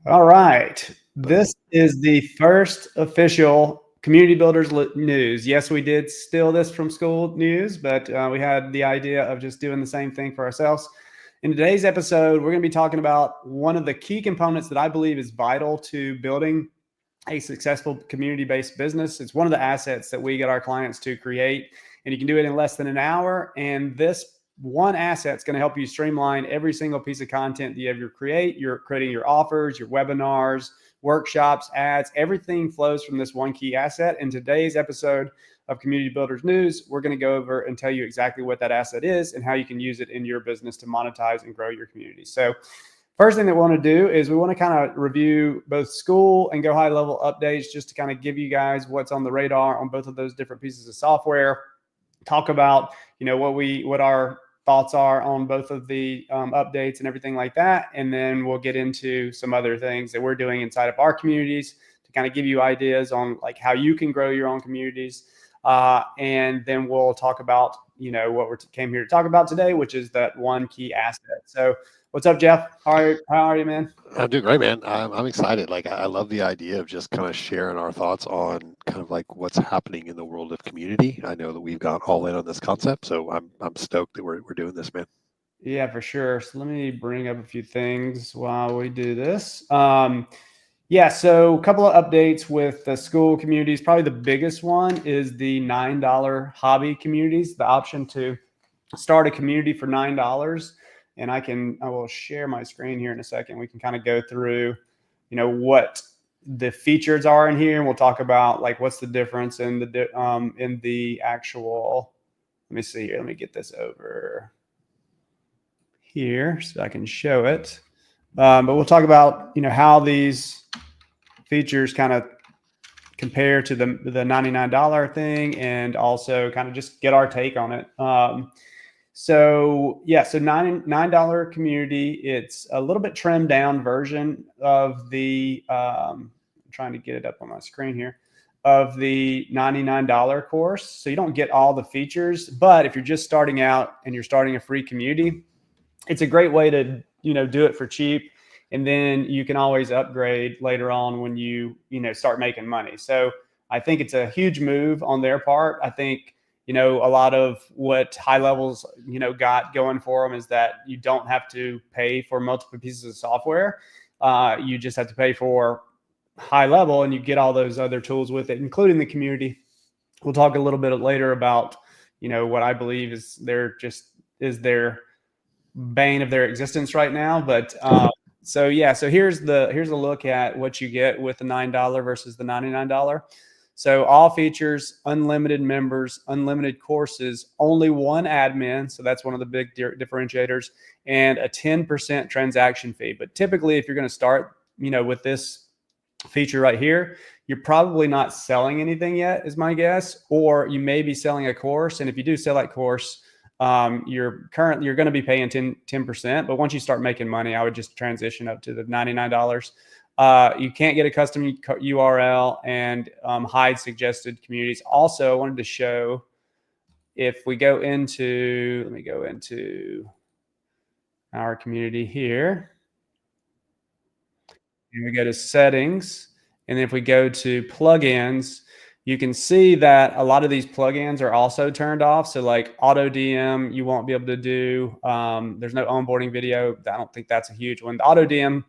All right. This is the first official Community Builders News. Yes, we did steal this from Skool News, but we had the idea of just doing the same thing for ourselves. In today's episode, we're going to be talking about one of the key components that I believe is vital to building a successful community-based business. It's one of the assets that we get our clients to create, and you can do it in less than an hour. And this one asset is going to help you streamline every single piece of content that you ever create. You're creating your offers, your webinars, workshops, ads, everything flows from this one key asset. In today's episode of Community Builders News, we're going to go over and tell you exactly what that asset is and how you can use it in your business to monetize and grow your community. So first thing that we want to do is we want to kind of review both Skool and GoHighLevel updates, just to kind of give you guys what's on the radar on both of those different pieces of software. Talk about, what our thoughts are on both of the updates and everything like that. And then we'll get into some other things that we're doing inside of our communities to kind of give you ideas on like how you can grow your own communities. And then we'll talk about, what we came here to talk about today, which is that one key asset. So what's up, Jeff? How are you, man? I'm doing great, man. I'm excited. Like, I love the idea of just kind of sharing our thoughts on kind of like what's happening in the world of community. I know that we've got all in on this concept, so I'm stoked that we're doing this, man. Yeah, for sure. So let me bring up a few things while we do this. So a couple of updates with the Skool communities. Probably the biggest one is the $9 hobby communities, the option to start a community for $9. And I will share my screen here in a second. We can kind of go through, what the features are in here. And we'll talk about like, what's the difference in the actual, let me see here. Let me get this over here so I can show it. But we'll talk about, how these features kind of compare to the $99 thing, and also kind of just get our take on it. So $9 community. It's a little bit trimmed down version of the, I'm trying to get it up on my screen here, of the $99 course. So you don't get all the features, but if you're just starting out and you're starting a free community, it's a great way to, do it for cheap. And then you can always upgrade later on when you start making money. So I think it's a huge move on their part. I think, a lot of what HighLevels, got going for them is that you don't have to pay for multiple pieces of software. You just have to pay for HighLevel, and you get all those other tools with it, including the community. We'll talk a little bit later about, what I believe is their bane of their existence right now. But so here's a look at what you get with the $9 versus the $99. So all features, unlimited members, unlimited courses, only one admin. So that's one of the big differentiators, and a 10% transaction fee. But typically, if you're going to start, with this feature right here, you're probably not selling anything yet, is my guess, or you may be selling a course. And if you do sell that course, you're going to be paying 10%. But once you start making money, I would just transition up to the $99. You can't get a custom URL and hide suggested communities. Also, I wanted to show, if we go into, let me go into our community here, and we go to settings, and then if we go to plugins, you can see that a lot of these plugins are also turned off. So like auto DM, you won't be able to do. There's no onboarding video. I don't think that's a huge one. The auto DM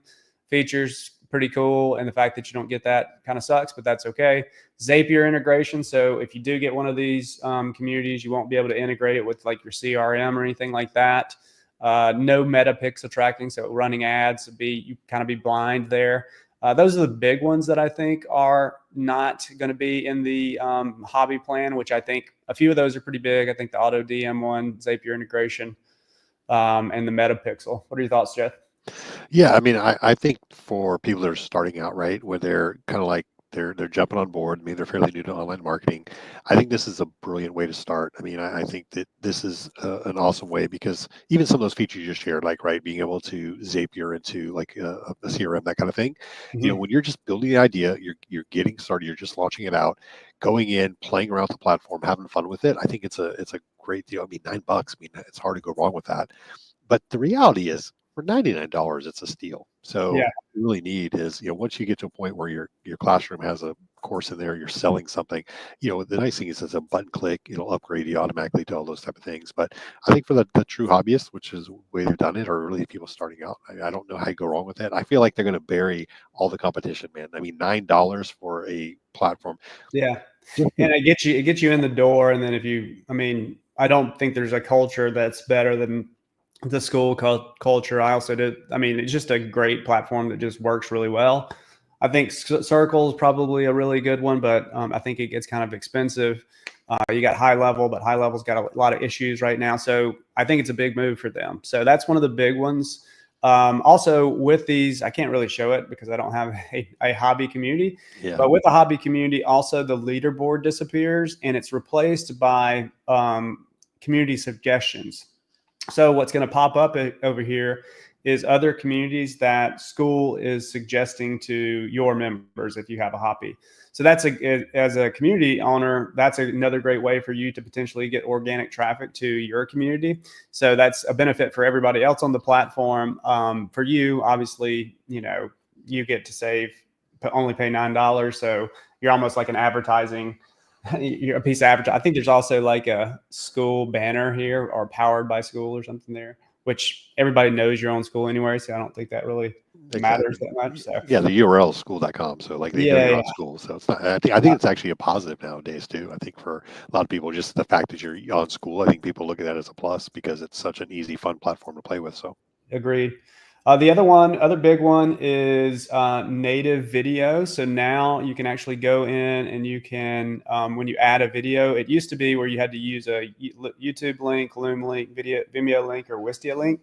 features pretty cool, and the fact that you don't get that kind of sucks, but that's okay. Zapier integration. So if you do get one of these communities, you won't be able to integrate it with like your CRM or anything like that. No meta pixel tracking, so running ads you kind of be blind there. Those are the big ones that I think are not going to be in the hobby plan, which I think a few of those are pretty big. I think the auto DM one, Zapier integration, and the meta pixel. What are your thoughts, Jeff? Yeah, I mean, I think for people that are starting out, right, where they're kind of like they're jumping on board. I mean, they're fairly new to online marketing. I think this is a brilliant way to start. I mean, I think that this is an awesome way, because even some of those features you just shared, like, right, being able to Zapier into like a CRM, that kind of thing. Mm-hmm. When you're just building the idea, you're getting started, you're just launching it out, going in, playing around with the platform, having fun with it. I think it's a great deal. I mean, $9. I mean, it's hard to go wrong with that. But the reality is, for $99, it's a steal. So Yeah. what you really need is, once you get to a point where your classroom has a course in there, you're selling something, the nice thing is it's a button click, it'll upgrade you automatically to all those type of things. But I think for the true hobbyists, which is the way they've done it, or really people starting out, I don't know how you go wrong with that. I feel like they're going to bury all the competition, man. I mean, $9 for a platform. Yeah. And it gets you in the door. And then I don't think there's a culture that's better than the school culture. I also did. It's just a great platform that just works really well. I think Circle is probably a really good one, but I think it gets kind of expensive. You got HighLevel, but HighLevel's got a lot of issues right now. So I think it's a big move for them. So that's one of the big ones. Also with these, I can't really show it because I don't have a hobby community, but with the hobby community, also the leaderboard disappears and it's replaced by community suggestions. So what's going to pop up over here is other communities that Skool is suggesting to your members if you have a hobby. So that's as a community owner, that's another great way for you to potentially get organic traffic to your community. So that's a benefit for everybody else on the platform. For you, obviously, you get to save, only pay $9. So you're almost like an advertising. You're a piece of advertising. I think there's also like a Skool banner here, or powered by Skool or something there, which everybody knows your own school anyway. So I don't think that really matters that much. So yeah, the URL is school.com. So like they know you're on Skool. So it's not, I think it's actually a positive nowadays too. I think for a lot of people, just the fact that you're on Skool, I think people look at that as a plus because it's such an easy, fun platform to play with. So agreed. The other big one is native video. So now you can actually go in and you can, when you add a video, it used to be where you had to use a YouTube link, Loom link, Vimeo link, or Wistia link.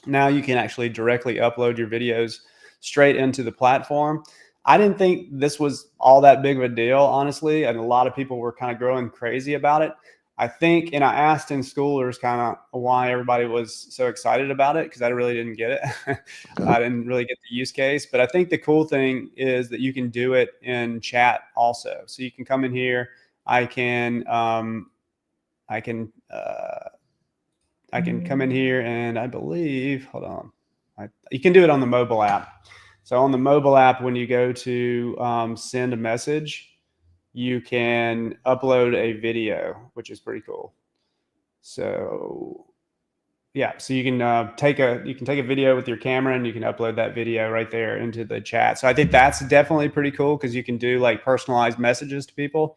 Now you can actually directly upload your videos straight into the platform. I didn't think this was all that big of a deal, honestly, and a lot of people were kind of growing crazy about it. I think, and I asked in Schoolers kind of why everybody was so excited about it, because I really didn't get it. I didn't really get the use case, but I think the cool thing is that you can do it in chat also. So you can come in here. I can come in here, and I believe, hold on, you can do it on the mobile app. So on the mobile app, when you go to send a message, you can upload a video, which is pretty cool. So yeah, so you can take a video with your camera and you can upload that video right there into the chat. So I think that's definitely pretty cool because you can do like personalized messages to people.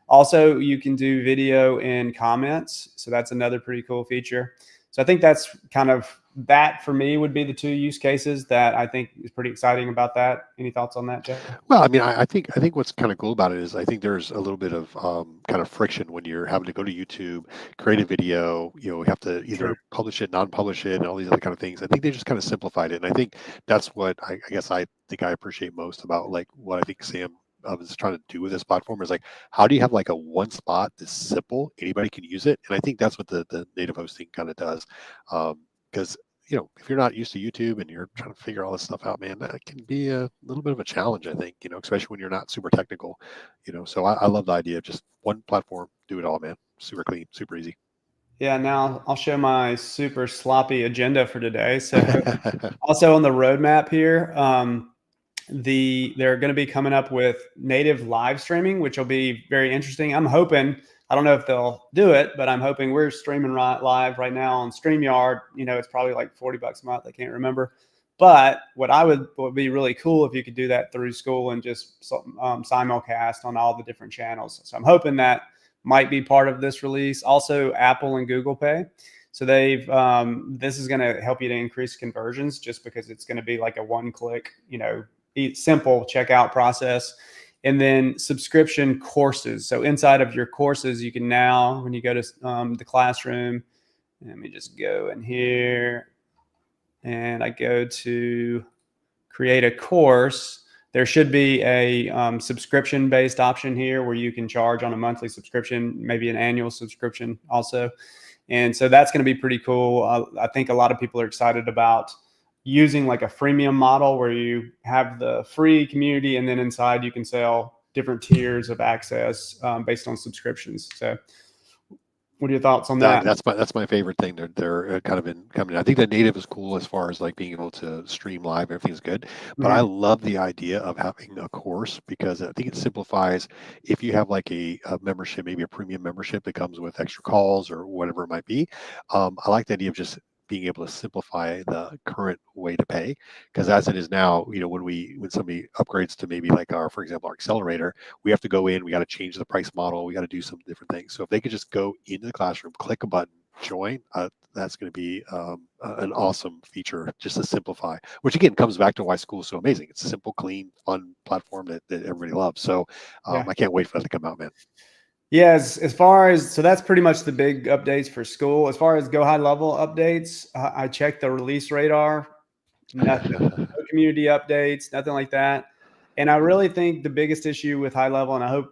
Also, you can do video in comments. So that's another pretty cool feature. So I think that's kind of that for me would be the two use cases that I think is pretty exciting about that. Any thoughts on that, Jeff? Well, I mean, I think what's kind of cool about it is I think there's a little bit of kind of friction when you're having to go to YouTube, create a video. You have to either publish it, non-publish it, and all these other kind of things. I think they just kind of simplified it, and I think that's what I guess I think I appreciate most about like what I think Sam is trying to do with this platform is like, how do you have like a one spot that's simple, anybody can use it, and I think that's what the native hosting kind of does, because if you're not used to YouTube and you're trying to figure all this stuff out, man, that can be a little bit of a challenge, I think, especially when you're not super technical, so I love the idea of just one platform, do it all, man. Super clean, super easy. Yeah, now I'll show my super sloppy agenda for today. So also on the roadmap here, they're going to be coming up with native live streaming, which will be very interesting. I'm hoping, I don't know if they'll do it, but I'm hoping we're streaming live right now on StreamYard. It's probably like $40 a month. I can't remember. But what would be really cool if you could do that through Skool and just simulcast on all the different channels. So I'm hoping that might be part of this release. Also, Apple and Google Pay. So this is going to help you to increase conversions just because it's going to be like a one-click, simple checkout process. And then subscription courses. So inside of your courses, you can now, when you go to the classroom, let me just go in here and I go to create a course. There should be a subscription-based option here where you can charge on a monthly subscription, maybe an annual subscription also. And so that's going to be pretty cool. I think a lot of people are excited about using like a freemium model where you have the free community and then inside you can sell different tiers of access based on subscriptions. So What are your thoughts on No, I that? mean, that's my favorite thing. They're kind of in coming. I think the native is cool as far as like being able to stream live. Everything's good, but I Mhm. love the idea of having a course because I think it simplifies. If you have like a membership, maybe a premium membership that comes with extra calls or whatever it might be, I like the idea of just being able to simplify the current way to pay, because as it is now, when somebody upgrades to maybe like for example, our accelerator, we have to go in, we got to change the price model, we got to do some different things. So if they could just go into the classroom, click a button, join, that's going to be an awesome feature just to simplify, which again comes back to why Skool is so amazing. It's a simple, clean, fun platform that everybody loves. So Yeah. I can't wait for that to come out, man. Yeah, as far as, so that's pretty much the big updates for Skool. As far as GoHighLevel updates, I checked the release radar, nothing, no community updates, nothing like that. And I really think the biggest issue with high level, and I hope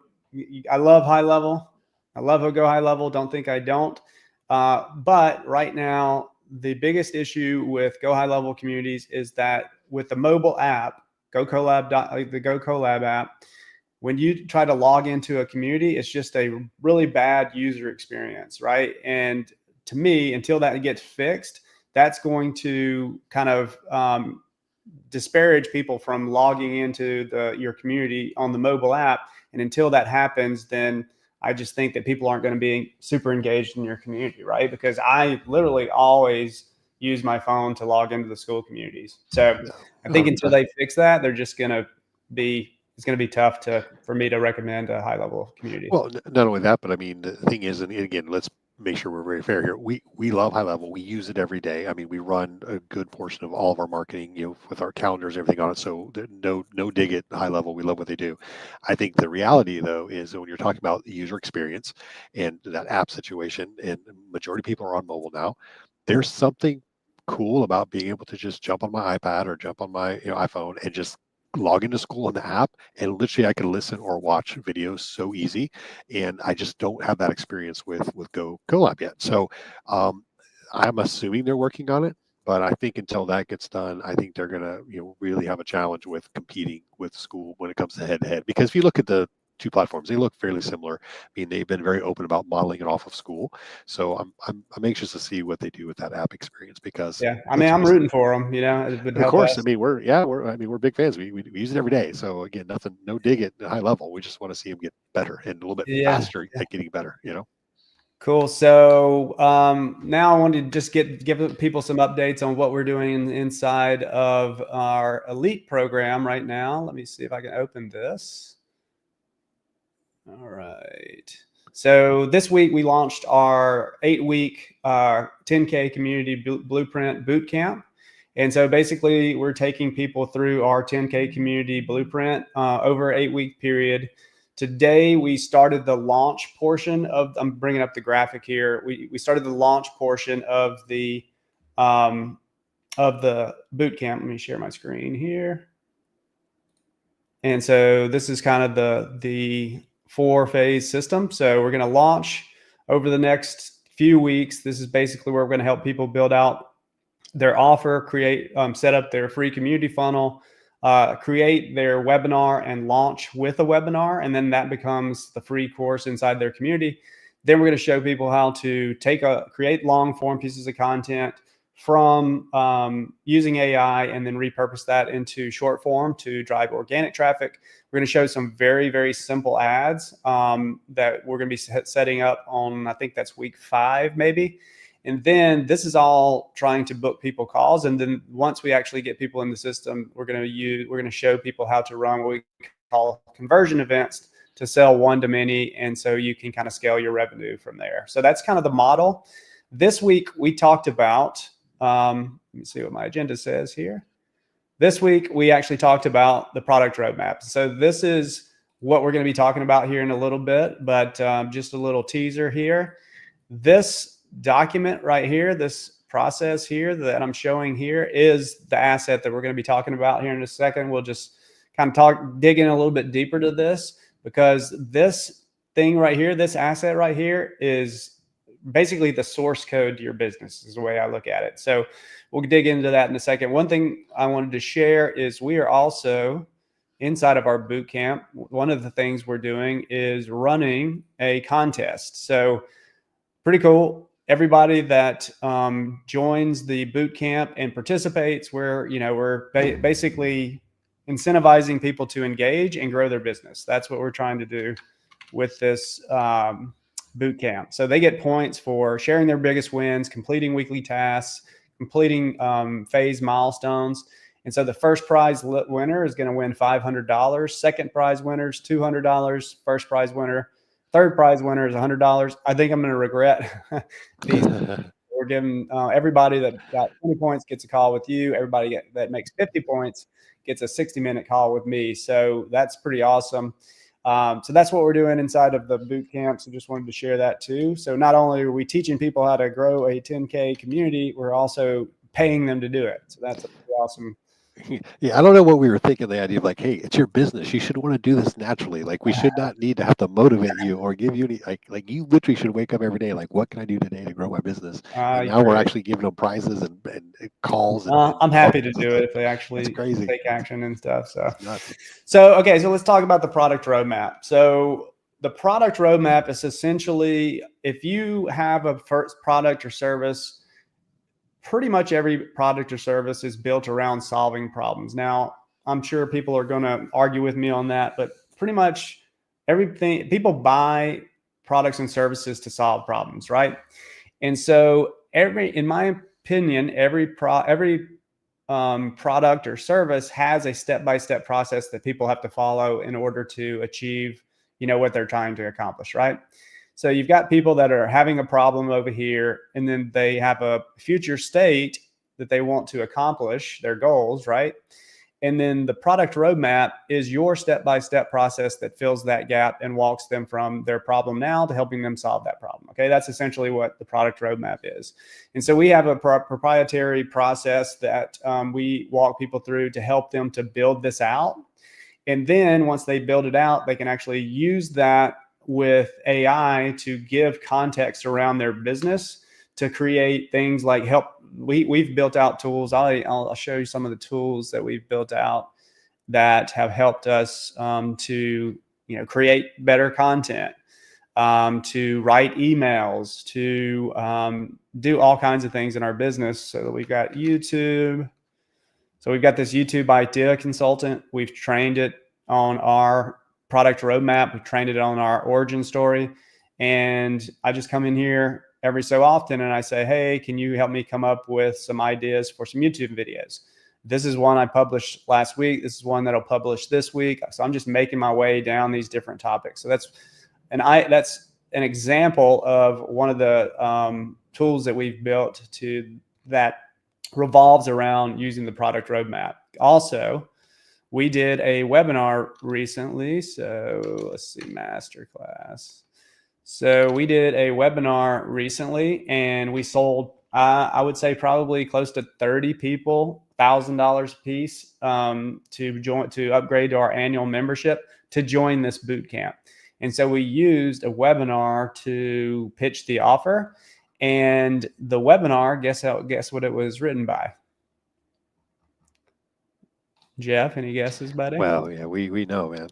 I love high level, I love GoHighLevel. Don't think I don't. But right now, the biggest issue with GoHighLevel communities is that with the mobile app, the GoCollab app, when you try to log into a community, it's just a really bad user experience, right? And to me, until that gets fixed, that's going to kind of disparage people from logging into your community on the mobile app. And until that happens, then I just think that people aren't going to be super engaged in your community, right? Because I literally always use my phone to log into the Skool communities. So I think until they fix that, they're just going to be it's going to be tough for me to recommend a high level community. Well, not only that, but I mean, the thing is, and again, let's make sure we're very fair here. We love high level. We use it every day. I mean, we run a good portion of all of our marketing, with our calendars, everything on it. So no dig at high level. We love what they do. I think the reality though is that when you're talking about the user experience and that app situation, and the majority of people are on mobile now, there's something cool about being able to just jump on my iPad or jump on my iPhone and just log into Skool in the app, and literally I can listen or watch videos so easy. And I just don't have that experience with GoLab yet. So I'm assuming they're working on it, but I think until that gets done, I think they're gonna really have a challenge with competing with Skool when it comes to head to head. Because if you look at the two platforms, they look fairly similar. I mean, they've been very open about modeling it off of Skool. So I'm anxious to see what they do with that app experience, because Yeah, I mean, let's I'm face it, rooting for them. It would of help course. I us. mean, we're big fans. We use it every day. So again, nothing, no dig at high level. We just want to see him get better and a little bit Yeah. faster at getting better. Cool. So now I wanted to just give people some updates on what we're doing inside of our elite program right now. Let me see if I can open this. All right. So this week we launched our 8-week 10K community blueprint boot camp. And so basically we're taking people through our 10K community blueprint over an 8-week period. Today we started the launch portion of, I'm bringing up the graphic here. We started the launch portion of the boot camp. Let me share my screen here. And so this is kind of the 4-phase system. So we're going to launch over the next few weeks. This is basically where we're going to help people build out their offer, create, set up their free community funnel, create their webinar and launch with a webinar. And then that becomes the free course inside their community. Then we're going to show people how to create long form pieces of content from using AI and then repurpose that into short form to drive organic traffic. We're going to show some very, very simple ads that we're going to be setting up on, I think that's week 5, maybe. And then this is all trying to book people calls. And then once we actually get people in the system, we're going to show people how to run what we call conversion events to sell one to many. And so you can kind of scale your revenue from there. So that's kind of the model. This week we talked about, let me see what my agenda says here. This week we actually talked about the product roadmap. So this is what we're going to be talking about here in a little bit, but just a little teaser here. This document right here, this process here that I'm showing here, is the asset that we're going to be talking about here in a second. We'll just kind of dig in a little bit deeper to this, because this thing right here, this asset right here, is basically the source code to your business, is the way I look at it. So we'll dig into that in a second. One thing I wanted to share is we are also inside of our boot camp. One of the things we're doing is running a contest. So pretty cool. Everybody that joins the boot camp and participates, we're basically incentivizing people to engage and grow their business. That's what we're trying to do with this boot camp. So they get points for sharing their biggest wins, completing weekly tasks, completing phase milestones. And so the first prize winner is going to win $500. Second prize winner is $200. First prize winner, third prize winner is $100. I think I'm going to regret these. We're giving everybody that got 20 points gets a call with you. Everybody that makes 50 points gets a 60-minute call with me. So that's pretty awesome. So that's what we're doing inside of the boot camp. So just wanted to share that too. So not only are we teaching people how to grow a 10K community, we're also paying them to do it. So that's a pretty awesome. Yeah, I don't know what we were thinking. The idea of like, hey, it's your business. You should want to do this naturally. Like, we should not need to have to motivate you or give you any like you literally should wake up every day like, what can I do today to grow my business? And now we're actually giving them prizes and calls. And I'm happy to do it if they actually crazy. take action and stuff. So okay, so let's talk about the product roadmap. So the product roadmap is essentially, if you have a first product or service, pretty much every product or service is built around solving problems. Now, I'm sure people are going to argue with me on that, but pretty much everything, people buy products and services to solve problems, right? And so in my opinion, every product or service has a step-by-step process that people have to follow in order to achieve, what they're trying to accomplish, right? So you've got people that are having a problem over here, and then they have a future state that they want to accomplish their goals, right? And then the product roadmap is your step-by-step process that fills that gap and walks them from their problem now to helping them solve that problem. Okay, that's essentially what the product roadmap is. And so we have a proprietary process that we walk people through to help them to build this out. And then once they build it out, they can actually use that with AI to give context around their business to create things like we've built out tools. I'll show you some of the tools that we've built out that have helped us to create better content, to write emails, to do all kinds of things in our business. So we've got YouTube. So we've got this YouTube idea consultant. We've trained it on our product roadmap. We've trained it on our origin story. And I just come in here every so often and I say, hey, can you help me come up with some ideas for some YouTube videos? This is one I published last week. This is one that'll publish this week. So I'm just making my way down these different topics. So that's an example of one of the tools that we've built that revolves around using the product roadmap. Also, we did a webinar recently. So let's see, masterclass. So we did a webinar recently and we sold, I would say probably close to 30 people, $1,000 a piece to upgrade to our annual membership to join this boot camp. And so we used a webinar to pitch the offer. And the webinar, guess what it was written by? Jeff, any guesses, buddy? Well, yeah, we know, man.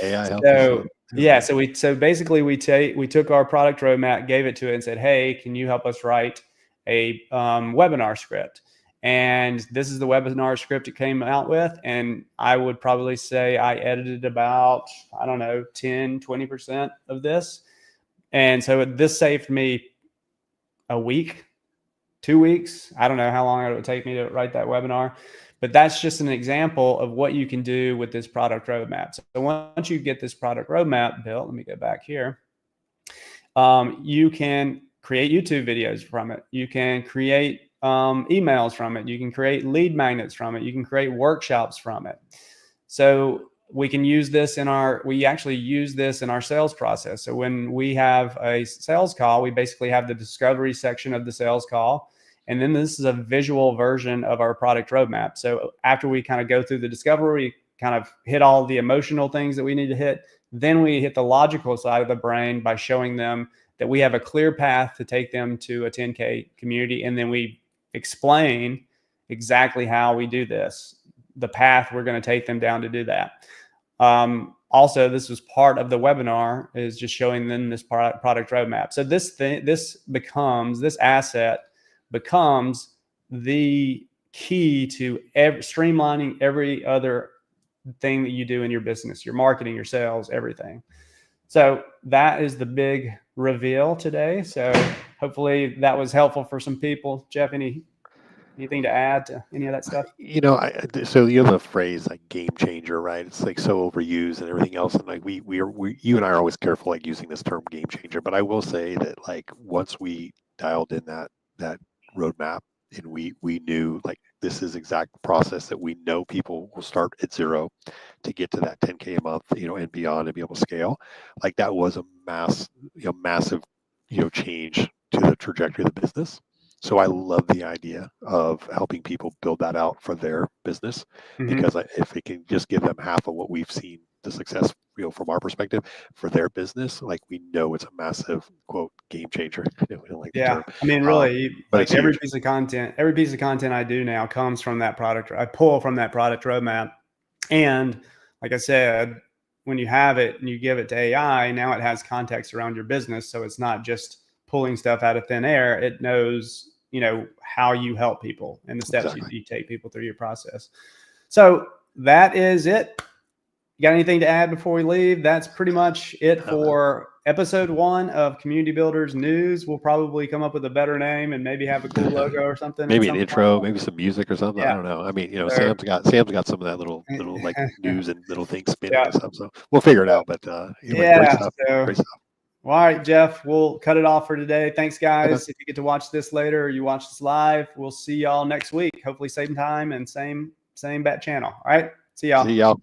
AI helps So yeah, so basically we took our product roadmap, gave it to it, and said, hey, can you help us write a webinar script? And this is the webinar script it came out with. And I would probably say I edited about, 10-20% of this. And so this saved me a week, 2 weeks. I don't know how long it would take me to write that webinar, but that's just an example of what you can do with this product roadmap. So once you get this product roadmap built, let me go back here. You can create YouTube videos from it. You can create emails from it. You can create lead magnets from it. You can create workshops from it. So we can use this we actually use this in our sales process. So when we have a sales call, we basically have the discovery section of the sales call. And then this is a visual version of our product roadmap. So after we kind of go through the discovery, we kind of hit all the emotional things that we need to hit. Then we hit the logical side of the brain by showing them that we have a clear path to take them to a 10K community. And then we explain exactly how we do this, the path we're going to take them down to do that. also, this was part of the webinar, is just showing them this product roadmap. So this asset becomes the key to streamlining every other thing that you do in your business, your marketing, your sales, everything. So that is the big reveal today. So hopefully that was helpful for some people. Jeff, anything to add to any of that stuff? So you have a phrase like game changer, right? It's like so overused and everything else. And like you and I are always careful like using this term game changer. But I will say that like once we dialed in that roadmap and we knew like this is exact process that we know people will start at zero to get to that 10K a month, and beyond, and be able to scale. Like that was a massive, change to the trajectory of the business. So I love the idea of helping people build that out for their business, because if it can just give them half of what we've seen the success, from our perspective for their business, like we know it's a massive quote game changer. We don't like the term. I mean, really, but like every piece of content I do now comes from that product. I pull from that product roadmap. And like I said, when you have it and you give it to AI, now it has context around your business. So it's not just pulling stuff out of thin air. It knows, how you help people and the steps you take people through your process. So that is it. You got anything to add before we leave? That's pretty much it for episode 1 of Community Builders News. We'll probably come up with a better name and maybe have a cool logo or something. Maybe an intro, maybe some music or something. Yeah. I don't know. I mean, Sam's got some of that little like news and little things spinning and stuff. So we'll figure it out. But great stuff. Great stuff. Well, all right, Jeff, we'll cut it off for today. Thanks, guys. If you get to watch this later or you watch this live, we'll see y'all next week. Hopefully same time and same bat channel. All right. See y'all.